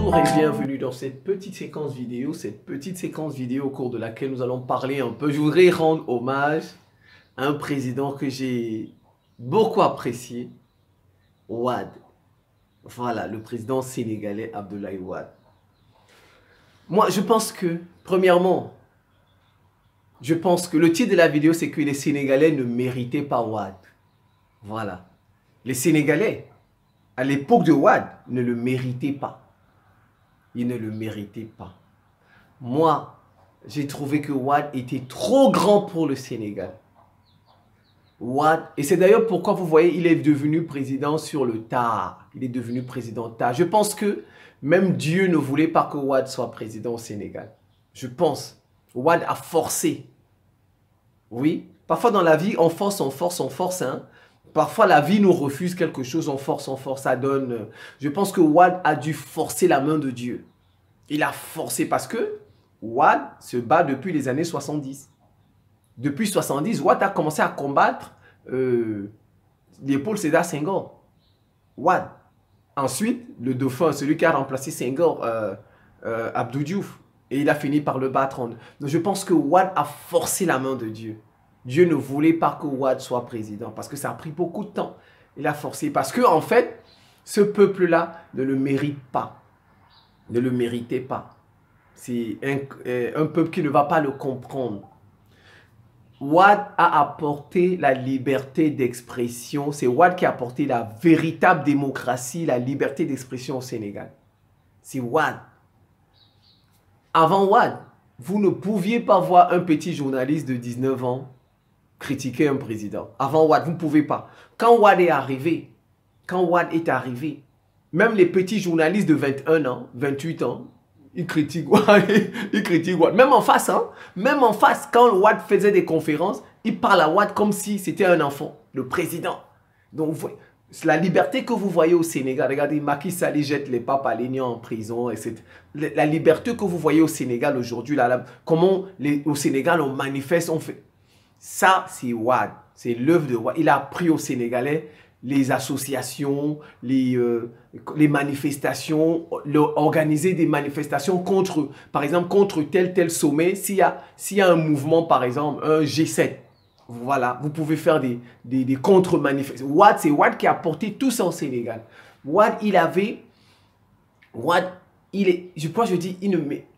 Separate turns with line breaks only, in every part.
Bonjour et bienvenue dans cette petite séquence vidéo au cours de laquelle nous allons parler un peu. Je voudrais rendre hommage à un président que j'ai beaucoup apprécié, Wade. Voilà, le président sénégalais Abdoulaye Wade. Moi, je pense que, premièrement, le titre de la vidéo, c'est que les Sénégalais ne méritaient pas Wade. Voilà. Les Sénégalais, à l'époque de Wade, ne le méritaient pas. Ils ne le méritaient pas. Moi, j'ai trouvé que Wade était trop grand pour le Sénégal. Wade, et c'est d'ailleurs pourquoi vous voyez, il est devenu président sur le tard. Il est devenu président tard. Je pense que même Dieu ne voulait pas que Wade soit président au Sénégal. Je pense. Wade a forcé. Oui. Parfois dans la vie, on force, hein. Parfois la vie nous refuse quelque chose, on force, ça donne. Je pense que Wade a dû forcer la main de Dieu. Il a forcé parce que Wade se bat depuis les années 70. Depuis 70, Wade a commencé à combattre Léopold Sédar Senghor. Wade. Ensuite, le dauphin, celui qui a remplacé Senghor, Abdou Diouf. Et il a fini par le battre. Donc je pense que Wade a forcé la main de Dieu. Dieu ne voulait pas que Wade soit président parce que ça a pris beaucoup de temps. Il a forcé parce que en fait, ce peuple-là ne le mérite pas. Ne le méritait pas. C'est un peuple qui ne va pas le comprendre. Wade a apporté la liberté d'expression. C'est Wade qui a apporté la véritable démocratie, la liberté d'expression au Sénégal. C'est Wade. Avant Wade, vous ne pouviez pas voir un petit journaliste de 19 ans critiquer un président. Avant Wade, vous ne pouvez pas. Quand Wade est arrivé, même les petits journalistes de 21 ans, 28 ans, ils critiquent Wade. Ils critiquent Wade. Même en face, hein. Même en face, quand Wade faisait des conférences, il parle à Wade comme si c'était un enfant, le président. Donc, la liberté que vous voyez au Sénégal, regardez, Macky Sall jette les papes alignants en prison, etc. La liberté que vous voyez au Sénégal aujourd'hui, comment au Sénégal on manifeste, on fait... Ça, c'est Wade. C'est l'œuvre de Wade. Il a appris aux Sénégalais les associations, les manifestations, organiser des manifestations contre, par exemple, contre tel sommet. S'il y a un mouvement, par exemple, un G7, voilà, vous pouvez faire des contre-manifestations. Wade, c'est Wade qui a apporté tout ça au Sénégal. Wade,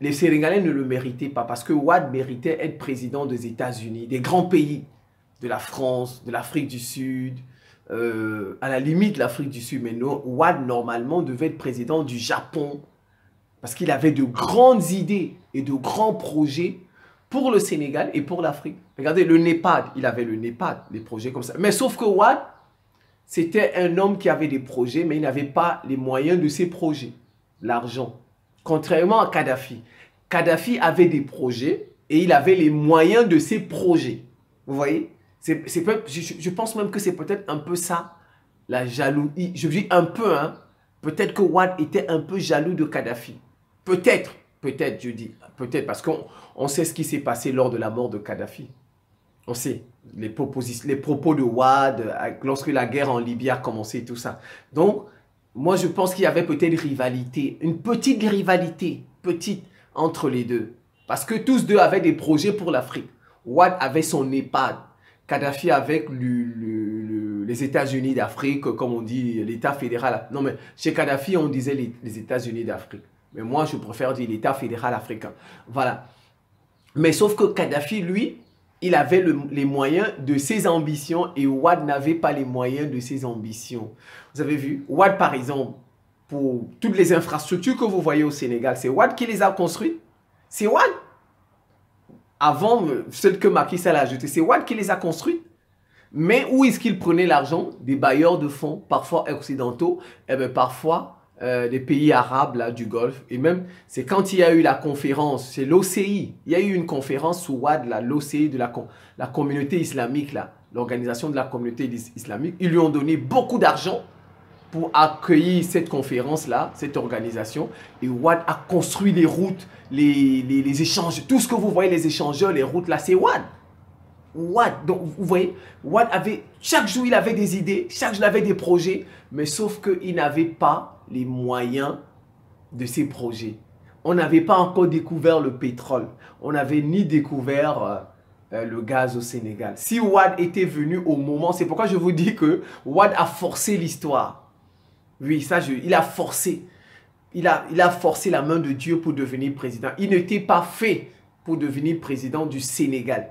les Sénégalais ne le méritaient pas parce que Wade méritait être président des États-Unis, des grands pays, de la France, de l'Afrique du Sud, à la limite l'Afrique du Sud, mais non, Wade normalement devait être président du Japon parce qu'il avait de grandes idées et de grands projets pour le Sénégal et pour l'Afrique. Regardez, le NEPAD, il avait le NEPAD, des projets comme ça. Mais sauf que Wade, c'était un homme qui avait des projets, mais il n'avait pas les moyens de ses projets, l'argent. Contrairement à Kadhafi. Kadhafi avait des projets et il avait les moyens de ses projets. Vous voyez? Je pense même que c'est peut-être un peu ça, la jalousie. Je dis un peu, hein. Peut-être que Wade était un peu jaloux de Kadhafi. Peut-être, je dis. Peut-être, parce qu'on sait ce qui s'est passé lors de la mort de Kadhafi. On sait les propos de Wade lorsque la guerre en Libye a commencé et tout ça. Donc, moi, je pense qu'il y avait peut-être une rivalité, une petite rivalité, entre les deux. Parce que tous deux avaient des projets pour l'Afrique. Wade avait son EHPAD. Kadhafi avec les États-Unis d'Afrique, comme on dit, l'État fédéral. Non, mais chez Kadhafi, on disait les États-Unis d'Afrique. Mais moi, je préfère dire l'État fédéral africain. Voilà. Mais sauf que Kadhafi, lui, il avait les moyens de ses ambitions et Wade n'avait pas les moyens de ses ambitions. Vous avez vu, Wade, par exemple, pour toutes les infrastructures que vous voyez au Sénégal, c'est Wade qui les a construites. C'est Wade. Avant, celles que Macky Sall a ajoutées, c'est Wade qui les a construites. Mais où est-ce qu'il prenait l'argent? Des bailleurs de fonds, parfois occidentaux, et bien parfois des pays arabes là, du Golfe. Et même, c'est quand il y a eu la conférence, c'est l'OCI. Il y a eu une conférence sous Wade, l'OCI de la communauté islamique, l'organisation de la communauté islamique. Ils lui ont donné beaucoup d'argent pour accueillir cette conférence-là, cette organisation. Et Wade a construit les routes, les échanges, tout ce que vous voyez, les échangeurs, les routes, là, c'est Wade. Wade, donc vous voyez, Wade avait, chaque jour il avait des idées, chaque jour il avait des projets, mais sauf qu'il n'avait pas les moyens de ces projets. On n'avait pas encore découvert le pétrole. On n'avait ni découvert le gaz au Sénégal. Si Wade était venu au moment, c'est pourquoi je vous dis que Wade a forcé l'histoire. Oui, ça, il a forcé. Il a forcé la main de Dieu pour devenir président. Il n'était pas fait pour devenir président du Sénégal.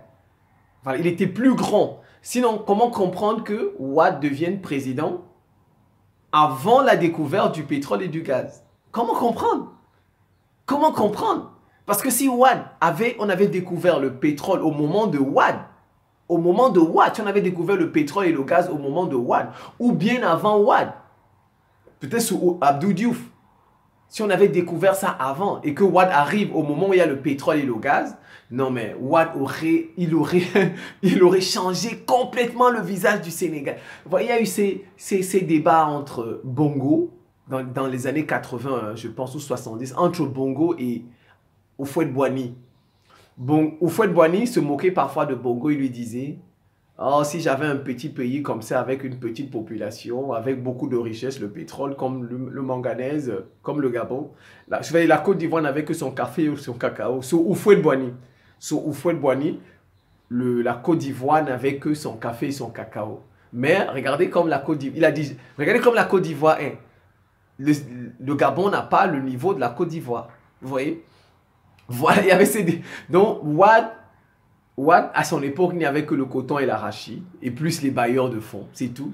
Voilà, il était plus grand. Sinon, comment comprendre que Wade devienne président avant la découverte du pétrole et du gaz? Comment comprendre? Comment comprendre? Parce que si Wade on avait découvert le pétrole au moment de Wade, si on avait découvert le pétrole et le gaz au moment de Wade, ou bien avant Wade, peut-être sous Abdou Diouf, si on avait découvert ça avant et que Wade arrive au moment où il y a le pétrole et le gaz, non mais Wade il aurait changé complètement le visage du Sénégal. Vous voyez, il y a eu ces débats entre Bongo, dans les années 80, je pense, ou 70, entre Bongo et Houphouët-Boigny. Houphouët-Boigny se moquait parfois de Bongo, il lui disait « Oh, si j'avais un petit pays comme ça, avec une petite population, avec beaucoup de richesses, le pétrole, comme le manganèse, comme le Gabon. La Côte d'Ivoire n'avait que son café et son cacao. » Sur Houphouët-Boigny, la Côte d'Ivoire n'avait que son café et son cacao. Mais regardez comme la Côte d'Ivoire, regardez comme la Côte d'Ivoire est. Le Gabon n'a pas le niveau de la Côte d'Ivoire. Vous voyez? Voilà, il y avait ces... Donc, Wade, à son époque, il n'y avait que le coton et l'arachide, et plus les bailleurs de fonds, c'est tout.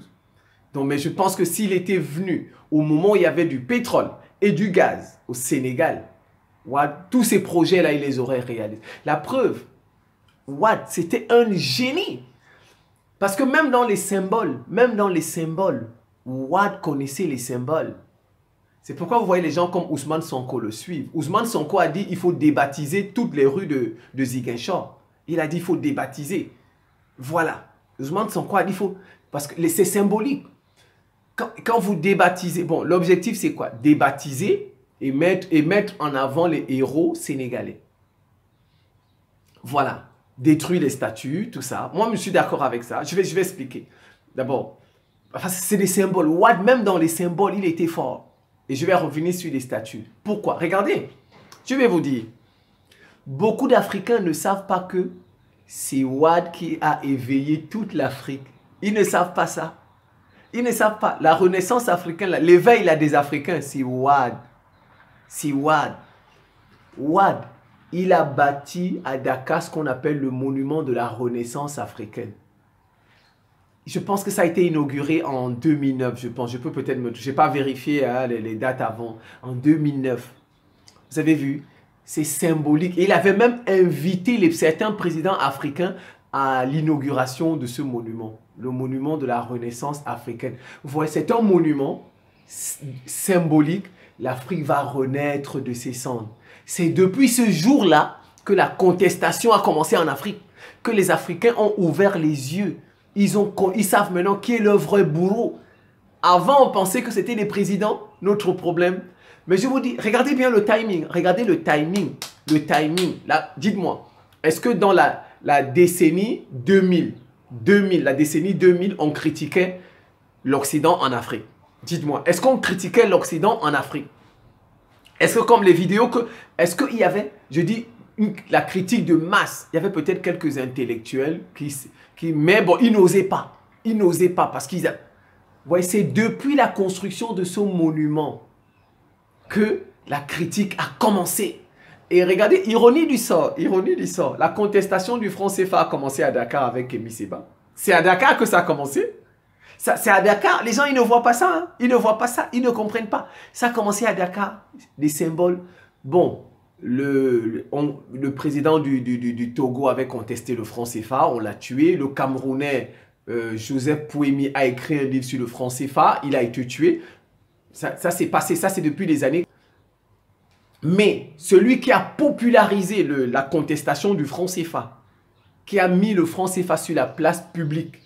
Donc, mais je pense que s'il était venu au moment où il y avait du pétrole et du gaz au Sénégal, Wade, tous ces projets-là, il les aurait réalisés. La preuve, Wade, c'était un génie. Parce que même dans les symboles, Wade connaissait les symboles. C'est pourquoi vous voyez les gens comme Ousmane Sonko le suivent. Ousmane Sonko a dit qu'il faut débaptiser toutes les rues de Ziguinchor. Il a dit qu'il faut débaptiser. Voilà. Ousmane Sonko a dit qu'il faut... Parce que c'est symbolique. Quand vous débaptisez... Bon, l'objectif c'est quoi? Débaptiser et mettre en avant les héros sénégalais. Voilà. Détruire les statues, tout ça. Moi, je suis d'accord avec ça. Je vais expliquer. D'abord, c'est des symboles. Wade, même dans les symboles, il était fort. Et je vais revenir sur les statues. Pourquoi? Regardez, je vais vous dire. Beaucoup d'Africains ne savent pas que c'est Wade qui a éveillé toute l'Afrique. Ils ne savent pas ça. Ils ne savent pas. La renaissance africaine, l'éveil des Africains, c'est Wade. C'est Wade. Wade, il a bâti à Dakar ce qu'on appelle le monument de la renaissance africaine. Je pense que ça a été inauguré en 2009, je pense. Je peux peut-être me... Je n'ai pas vérifié hein, les dates avant. En 2009. Vous avez vu? C'est symbolique. Et il avait même invité certains présidents africains à l'inauguration de ce monument. Le monument de la Renaissance africaine. Vous voyez, c'est un monument symbolique. L'Afrique va renaître de ses cendres. C'est depuis ce jour-là que la contestation a commencé en Afrique. Que les Africains ont ouvert les yeux. Ils savent maintenant qui est le vrai bourreau. Avant, on pensait que c'était les présidents, notre problème. Mais je vous dis, regardez bien le timing. Regardez le timing. Le timing. Dites-moi, est-ce que dans la décennie 2000, on critiquait l'Occident en Afrique? Dites-moi, est-ce qu'on critiquait l'Occident en Afrique? Est-ce que comme les vidéos, est-ce qu'il y avait, je dis, la critique de masse? Il y avait peut-être quelques intellectuels mais bon, ils n'osaient pas. Ils n'osaient pas parce qu'ils... Vous voyez, c'est depuis la construction de ce monument que la critique a commencé. Et regardez, ironie du sort, la contestation du franc CFA a commencé à Dakar avec Kémy Séba. C'est à Dakar que ça a commencé. C'est à Dakar. Les gens, ils ne voient pas ça. Hein. Ils ne voient pas ça. Ils ne comprennent pas. Ça a commencé à Dakar. Des symboles. Bon, le président du Togo avait contesté le franc CFA. On l'a tué. Le Camerounais Joseph Pouémy a écrit un livre sur le franc CFA. Il a été tué. Ça s'est passé. Ça, c'est depuis des années. Mais celui qui a popularisé la contestation du franc CFA, qui a mis le franc CFA sur la place publique,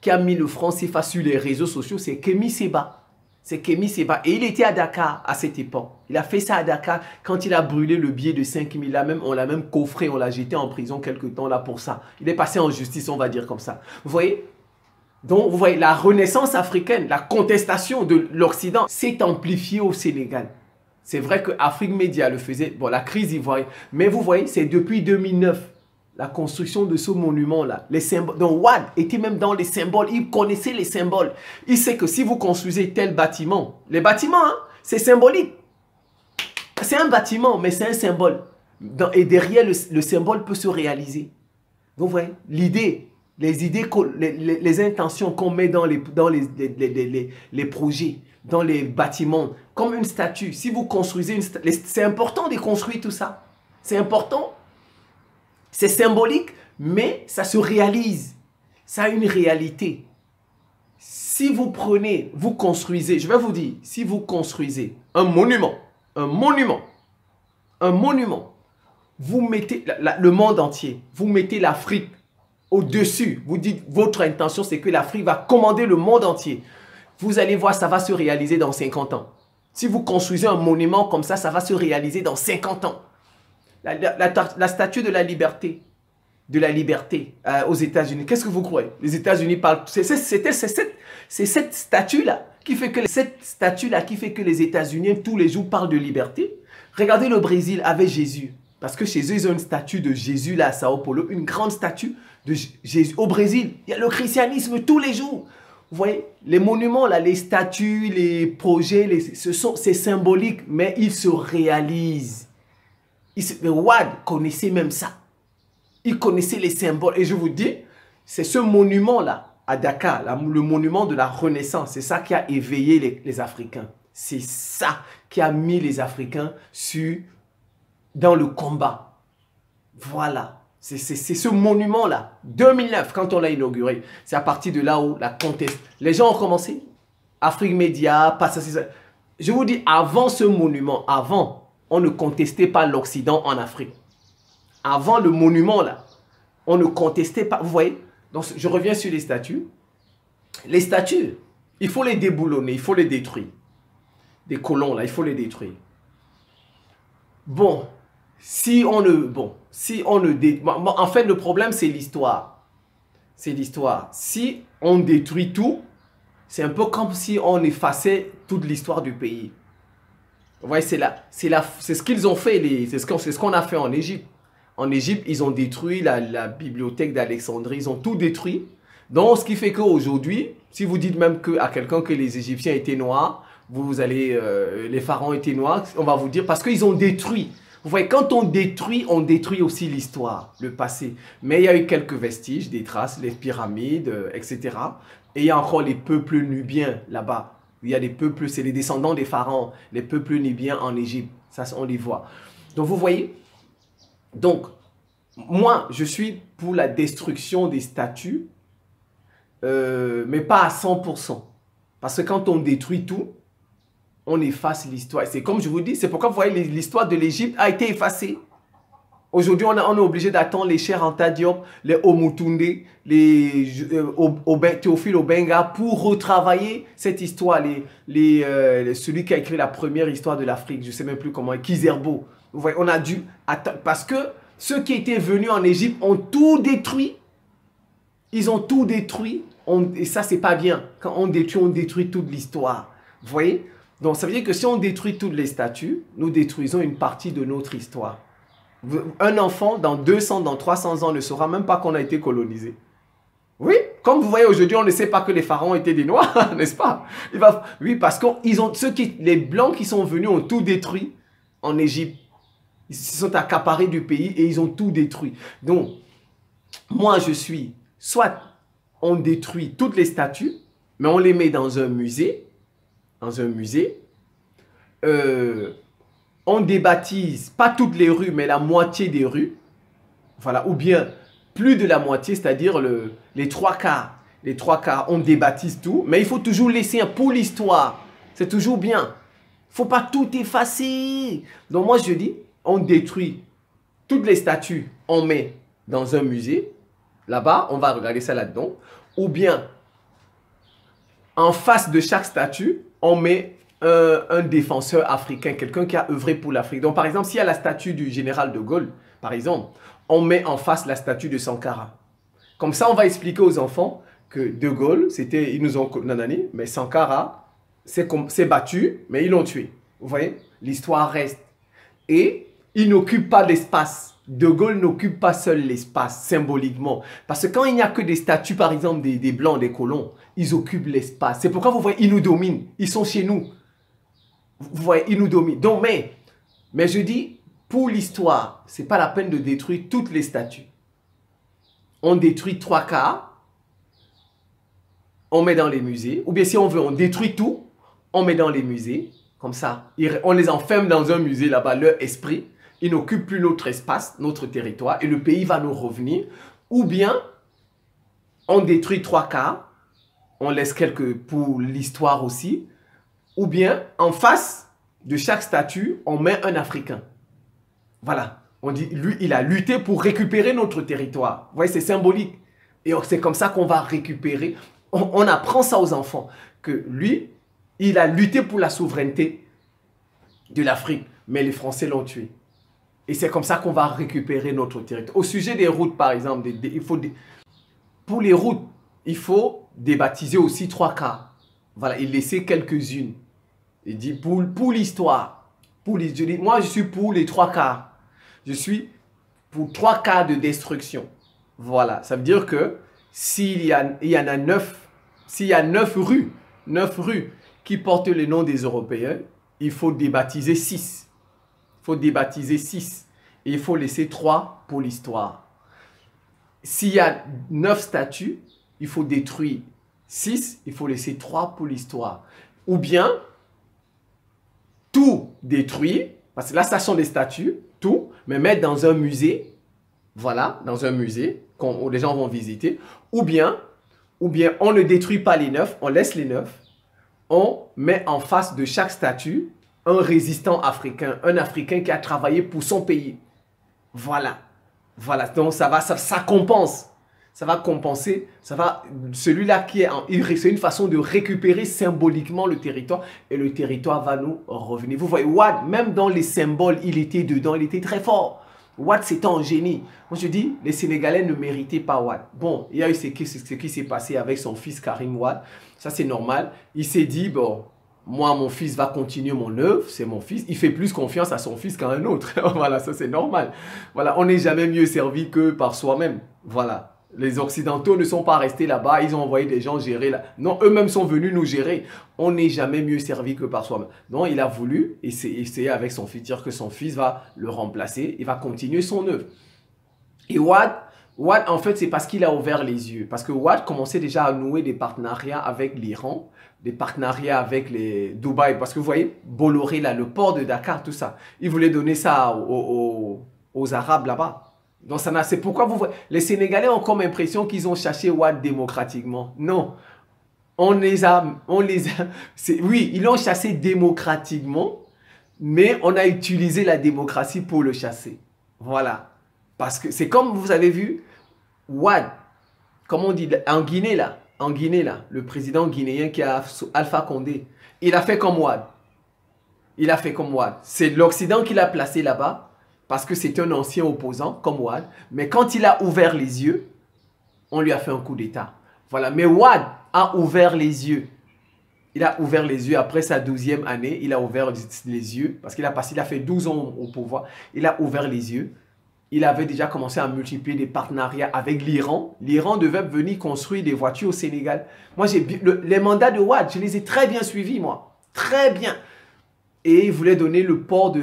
qui a mis le franc CFA sur les réseaux sociaux, c'est Kémy Séba. C'est Kémy Séba. Et il était à Dakar à cette époque. Il a fait ça à Dakar quand il a brûlé le billet de 5 000. On l'a même coffré, on l'a jeté en prison quelque temps là pour ça. Il est passé en justice, on va dire comme ça. Vous voyez? Donc, vous voyez, la renaissance africaine, la contestation de l'Occident s'est amplifiée au Sénégal. C'est vrai que Afrique Média le faisait, bon, la crise ivoirienne. Mais vous voyez, c'est depuis 2009, la construction de ce monument-là. Les symboles. Donc, Wade était même dans les symboles. Il connaissait les symboles. Il sait que si vous construisez tel bâtiment, les bâtiments, hein, c'est symbolique. C'est un bâtiment, mais c'est un symbole. Et derrière, le symbole peut se réaliser. Vous voyez, l'idée, les idées, les intentions qu'on met dans les projets, dans les bâtiments, comme une statue. Si vous construisez une statue, c'est important de construire tout ça. C'est important. C'est symbolique, mais ça se réalise. Ça a une réalité. Si vous prenez, vous construisez, je vais vous dire, si vous construisez un monument, vous mettez le monde entier, vous mettez l'Afrique au-dessus. Vous dites, votre intention, c'est que l'Afrique va commander le monde entier. Vous allez voir, ça va se réaliser dans 50 ans. Si vous construisez un monument comme ça va se réaliser dans 50 ans. La statue de la liberté aux États-Unis. Qu'est-ce que vous croyez? Les États-Unis parlent... C'est cette statue-là qui fait que les États-Unis, tous les jours, parlent de liberté. Regardez le Brésil avec Jésus. Parce que chez eux, ils ont une statue de Jésus là à Sao Paulo. Une grande statue de Jésus. Au Brésil, il y a le christianisme tous les jours. Vous voyez, les monuments là, les statues, les projets, c'est symbolique, mais ils se réalisent. Wade connaissait même ça. Il connaissait les symboles. Et je vous dis, c'est ce monument-là, à Dakar, le monument de la Renaissance. C'est ça qui a éveillé les Africains. C'est ça qui a mis les Africains dans le combat. Voilà. C'est ce monument-là. 2009, quand on l'a inauguré. C'est à partir de là où les gens ont commencé. Afrique Média, je vous dis, avant ce monument, on ne contestait pas l'Occident en Afrique. Avant le monument, là, on ne contestait pas. Vous voyez? Donc, je reviens sur les statues. Les statues, il faut les déboulonner, il faut les détruire. Des colons, là, il faut les détruire. En fait, le problème, c'est l'histoire. C'est l'histoire. Si on détruit tout, c'est un peu comme si on effaçait toute l'histoire du pays. Vous voyez, c'est ce qu'ils ont fait, c'est ce qu'on a fait en Égypte. En Égypte, ils ont détruit la bibliothèque d'Alexandrie, ils ont tout détruit. Donc, ce qui fait qu'aujourd'hui, si vous dites même à quelqu'un que les Égyptiens étaient noirs, les pharaons étaient noirs, on va vous dire parce qu'ils ont détruit. Vous voyez, quand on détruit aussi l'histoire, le passé. Mais il y a eu quelques vestiges, des traces, les pyramides, etc. Et il y a encore les peuples nubiens là-bas. Il y a des peuples, c'est les descendants des pharaons, les peuples nubiens en Égypte. Ça, on les voit. Donc, vous voyez, moi, je suis pour la destruction des statues, mais pas à 100%. Parce que quand on détruit tout, on efface l'histoire. C'est comme je vous dis, c'est pourquoi vous voyez l'histoire de l'Égypte a été effacée. Aujourd'hui, on est obligé d'attendre les Cheikh Anta Diop, les Omutunde, Théophile Obenga pour retravailler cette histoire. Celui qui a écrit la première histoire de l'Afrique, je ne sais même plus comment, Kizerbo. Vous voyez, on a dû attendre parce que ceux qui étaient venus en Égypte ont tout détruit. Ils ont tout détruit. Et ça, c'est pas bien. Quand on détruit toute l'histoire. Vous voyez? Donc, ça veut dire que si on détruit toutes les statues, nous détruisons une partie de notre histoire. Un enfant, dans 200, dans 300 ans, ne saura même pas qu'on a été colonisé. Oui, comme vous voyez aujourd'hui, on ne sait pas que les pharaons étaient des noirs, n'est-ce pas? Oui, parce que les blancs qui sont venus ont tout détruit en Égypte. Ils se sont accaparés du pays et ils ont tout détruit. Donc, moi, je suis, soit on détruit toutes les statues, mais on les met dans un musée. On débaptise, pas toutes les rues, mais la moitié des rues. Voilà, ou bien plus de la moitié, c'est-à-dire les trois quarts. Les trois quarts, on débaptise tout, mais il faut toujours laisser pour l'histoire. C'est toujours bien. Il ne faut pas tout effacer. Donc moi, je dis, on détruit toutes les statues, on met dans un musée. Là-bas, on va regarder ça là-dedans. Ou bien, en face de chaque statue, on met un défenseur africain, quelqu'un qui a œuvré pour l'Afrique. Donc, par exemple, s'il y a la statue du général de Gaulle, par exemple, on met en face la statue de Sankara. Comme ça, on va expliquer aux enfants que de Gaulle, ils nous ont condamnés, mais Sankara s'est battu, mais ils l'ont tué. Vous voyez, l'histoire reste. Et il n'occupe pas l'espace. De Gaulle n'occupe pas seul l'espace, symboliquement. Parce que quand il n'y a que des statues, par exemple, des Blancs, des colons, ils occupent l'espace. C'est pourquoi vous voyez, ils nous dominent. Ils sont chez nous. Vous voyez, ils nous dominent. Donc, mais je dis, pour l'histoire, ce n'est pas la peine de détruire toutes les statues. On détruit 3/4, on met dans les musées. Ou bien si on veut, on détruit tout, on met dans les musées. Comme ça, on les enferme dans un musée là-bas, leur esprit. Ils n'occupent plus notre espace, notre territoire, et le pays va nous revenir. Ou bien, on détruit 3/4, on laisse quelques pour l'histoire aussi. Ou bien, en face de chaque statue, on met un Africain. Voilà. On dit, lui, il a lutté pour récupérer notre territoire. Vous voyez, c'est symbolique. Et c'est comme ça qu'on va récupérer. On apprend ça aux enfants. Que lui, il a lutté pour la souveraineté de l'Afrique. Mais les Français l'ont tué. Et c'est comme ça qu'on va récupérer notre territoire. Au sujet des routes, par exemple, pour les routes, il faut débaptiser aussi 3/4. Voilà, il laissait quelques-unes. Il dit pour l'histoire. Moi, je suis pour les 3/4. Je suis pour 3/4 de destruction. Voilà, ça veut dire que s'il y en a 9, s'il y a 9 rues qui portent le nom des Européens, il faut débaptiser 6. Il faut débaptiser 6. Et il faut laisser 3 pour l'histoire. S'il y a 9 statues, il faut détruire 6. Il faut laisser 3 pour l'histoire. Ou bien, tout détruire. Parce que là, ça sont des statues. Tout. Mais mettre dans un musée. Voilà, dans un musée où les gens vont visiter. Ou bien, on ne détruit pas les 9. On laisse les 9. On met en face de chaque statue un résistant africain, un Africain qui a travaillé pour son pays. Voilà. Voilà. Donc, ça compense. Ça va compenser. Celui-là qui est c'est une façon de récupérer symboliquement le territoire et le territoire va nous revenir. Vous voyez, Wade, même dans les symboles, il était dedans, il était très fort. Wade, c'était un génie. Moi, je dis, les Sénégalais ne méritaient pas Wade. Bon, il y a eu ce qui s'est passé avec son fils Karim Wade. Ça, c'est normal. Il s'est dit, bon, moi, mon fils va continuer mon œuvre, c'est mon fils. Il fait plus confiance à son fils qu'à un autre. Voilà, ça, c'est normal. Voilà, on n'est jamais mieux servi que par soi-même. Voilà. Les Occidentaux ne sont pas restés là-bas, ils ont envoyé des gens gérer là. Non, eux-mêmes sont venus nous gérer. On n'est jamais mieux servi que par soi-même. Donc, il a voulu essayer avec son fils, dire que son fils va le remplacer, il va continuer son œuvre. Et Wade, en fait, c'est parce qu'il a ouvert les yeux. Parce que Wade commençait déjà à nouer des partenariats avec l'Iran, des partenariats avec les Dubaï. Parce que vous voyez, Bolloré, là, le port de Dakar, tout ça. Il voulait donner ça aux Arabes là-bas. Donc, c'est pourquoi vous voyez, les Sénégalais ont comme impression qu'ils ont cherché Wade démocratiquement. Non. Oui, ils l'ont chassé démocratiquement, mais on a utilisé la démocratie pour le chasser. Voilà. Parce que c'est comme vous avez vu, Wade, comme on dit, en Guinée là, le président guinéen qui a Alpha Condé, il a fait comme Wade. Il a fait comme Wade. C'est l'Occident qui l'a placé là-bas. Parce que c'est un ancien opposant, comme Wade. Mais quand il a ouvert les yeux, on lui a fait un coup d'État. Voilà. Mais Wade a ouvert les yeux. Il a ouvert les yeux après sa 12e année. Il a ouvert les yeux. Parce qu'il a fait 12 ans au pouvoir. Il a ouvert les yeux. Il avait déjà commencé à multiplier des partenariats avec l'Iran. L'Iran devait venir construire des voitures au Sénégal. Moi, les mandats de Wade, je les ai très bien suivis, moi. Très bien. Et il voulait donner le port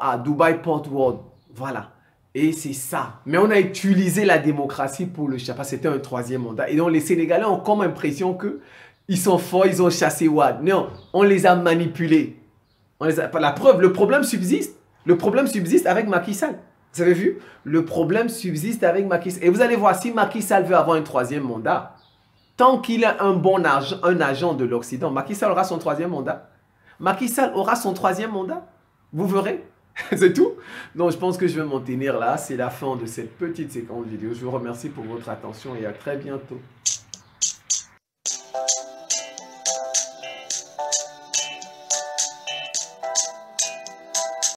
à Dubai Port World. Voilà. Et c'est ça. Mais on a utilisé la démocratie pour le chasser. C'était un 3e mandat. Et donc les Sénégalais ont comme impression qu'ils sont forts, ils ont chassé Wade. Non, on les a manipulés. La preuve, le problème subsiste. Le problème subsiste avec Macky Sall. Vous avez vu? Le problème subsiste avec Macky Sall. Et vous allez voir, si Macky Sall veut avoir un 3e mandat, tant qu'il a un agent de l'Occident, Macky Sall aura son 3e mandat. Macky Sall aura son 3e mandat. Vous verrez. C'est tout. Donc, je pense que je vais m'en tenir là. C'est la fin de cette petite séquence vidéo. Je vous remercie pour votre attention et à très bientôt.